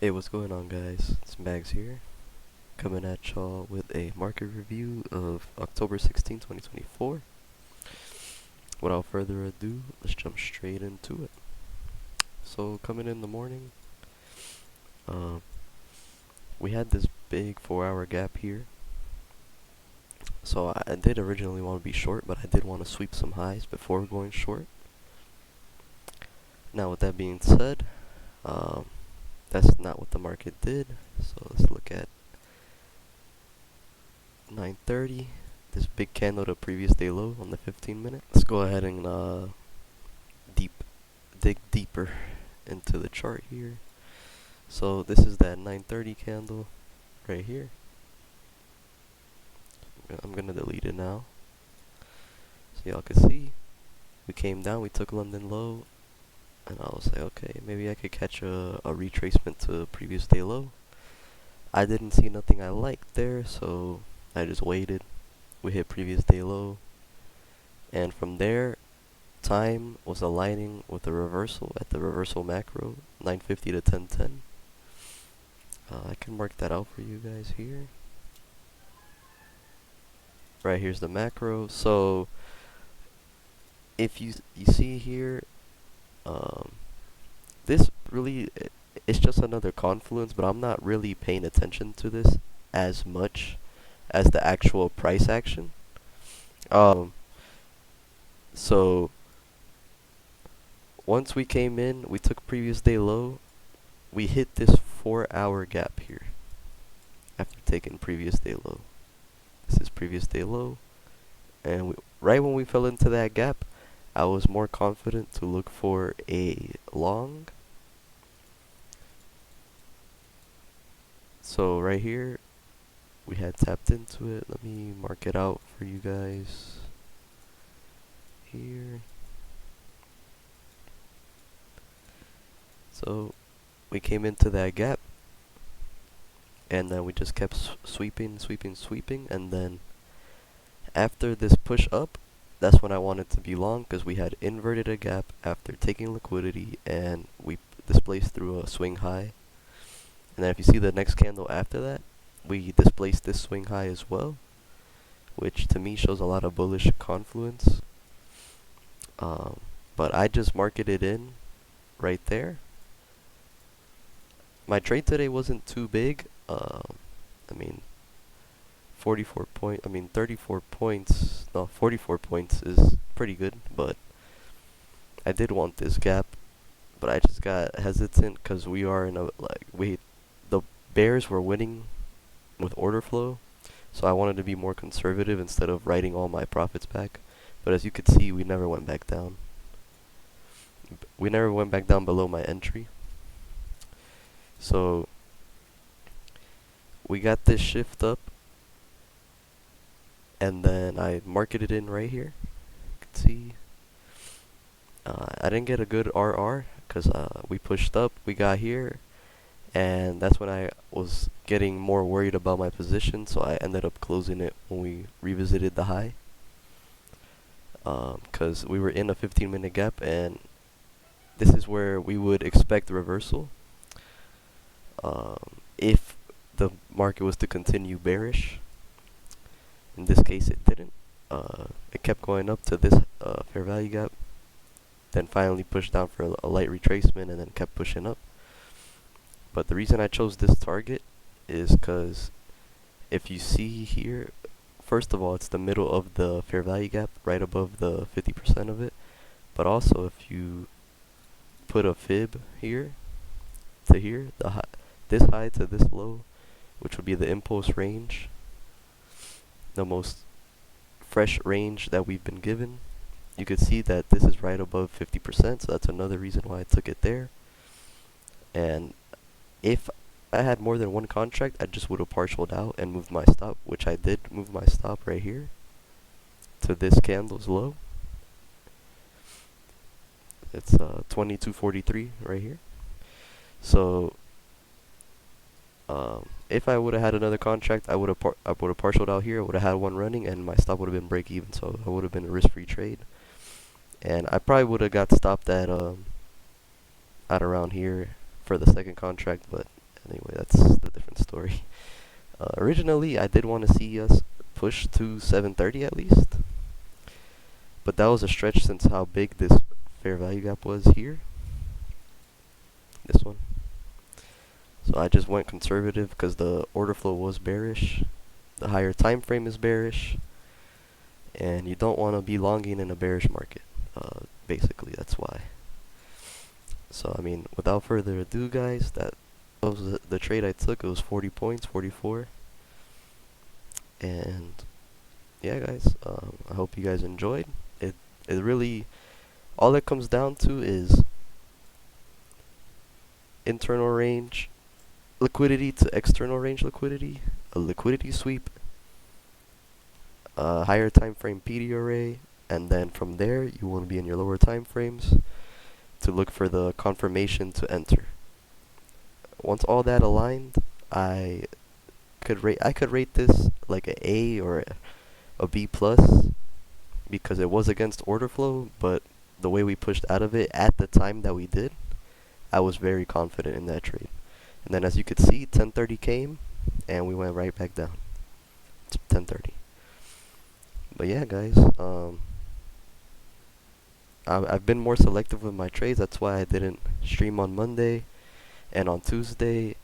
Hey, what's going on, guys? It's Mags here, coming at y'all with a market review of October 16, 2024. Without further ado, let's jump straight into it. So, coming in the morning, um, we had this big 4-hour gap here. So I did originally want to be short, but I did want to sweep some highs before going short. Now, with that being said, that's not what the market did. So let's look at 9:30. This big candle to previous day low on the 15-minute. Let's go ahead and dig deeper into the chart here. So this is that 9:30 candle right here. I'm gonna delete it now, so y'all can see. We came down, we took London low, and I was like, okay, maybe I could catch a retracement to previous day low. I didn't see nothing I liked there, so I just waited. We hit previous day low, and from there, time was aligning with the reversal at the reversal macro, 950 to 1010. I can mark that out for you guys here. Right here's the macro. So if you see here, this really it's just another confluence, but I'm not really paying attention to this as much as the actual price action. So once we came in, we took previous day low, we hit this 4-hour gap here after taking previous day low. This is previous day low, and right when we fell into that gap, I was more confident to look for a long. So right here, we had tapped into it. Let me mark it out for you guys here. So we came into that gap, and then we just kept sweeping, and then after this push up, that's when I wanted to be long, because we had inverted a gap after taking liquidity, and we displaced through a swing high. And then if you see the next candle after that, we displaced this swing high as well, which to me shows a lot of bullish confluence. But I just marketed in right there. My trade today wasn't too big. I mean, 34 points, no, 44 points is pretty good, but I did want this gap, but I just got hesitant because we are in a, the bears were winning with order flow, so I wanted to be more conservative instead of writing all my profits back. But as you could see, we never went back down. We never went back down below my entry. So we got this shift up, and then I marketed in right here. You can see I didn't get a good RR because we pushed up, we got here, and that's when I was getting more worried about my position, so I ended up closing it when we revisited the high, because we were in a 15-minute gap, and this is where we would expect reversal if the market was to continue bearish. In this case, it didn't. It kept going up to this fair value gap, then finally pushed down for a light retracement, and then kept pushing up. But the reason I chose this target is because if you see here, first of all, it's the middle of the fair value gap, right above the 50% of it. But also, if you put a fib here to here, this high to this low, which would be the impulse range, the most fresh range that we've been given, you could see that this is right above 50%, so that's another reason why I took it there. And if I had more than one contract, I just would have partialed out and moved my stop, which I did move my stop right here to this candle's low. It's 2243 right here. So if I would have had another contract, I would have partialed out here. I would have had one running, and my stop would have been break even. So it would have been a risk-free trade, and I probably would have got stopped at around here for the second contract. But Anyway, that's a different story. Originally, I did want to see us push to 730 at least, but that was a stretch since how big this fair value gap was here. This one. So I just went conservative because the order flow was bearish. The higher time frame is bearish, and you don't want to be longing in a bearish market. Basically, that's why. So I mean, without further ado, guys, that was the trade I took. It was 40 points, 44, and yeah, guys. I hope you guys enjoyed. It really, all it comes down to is internal range liquidity to external range liquidity, a liquidity sweep, a higher time frame PD array, and then from there you want to be in your lower time frames to look for the confirmation to enter. Once all that aligned, I could rate this like a A or a B plus because it was against order flow, but the way we pushed out of it at the time that we did, I was very confident in that trade. And then as you could see, 1030 came and we went right back down to 1030. But yeah, guys, I've been more selective with my trades. That's why I didn't stream on Monday, and on Tuesday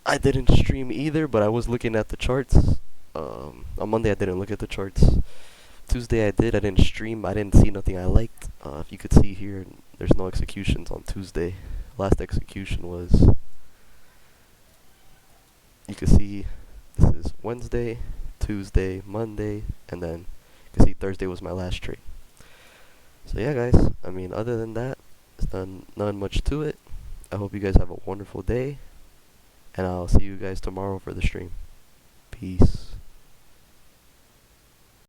I didn't stream either, but I was looking at the charts. On Monday I didn't look at the charts. Tuesday I did. I didn't stream. I didn't see nothing I liked. If you could see here, there's no executions on Tuesday. Last execution was, you can see this is Wednesday, Tuesday, Monday, and then you can see Thursday was my last trade. So yeah, guys, I mean, other than that, it's none much to it. I hope you guys have a wonderful day, and I'll see you guys tomorrow for the stream. Peace.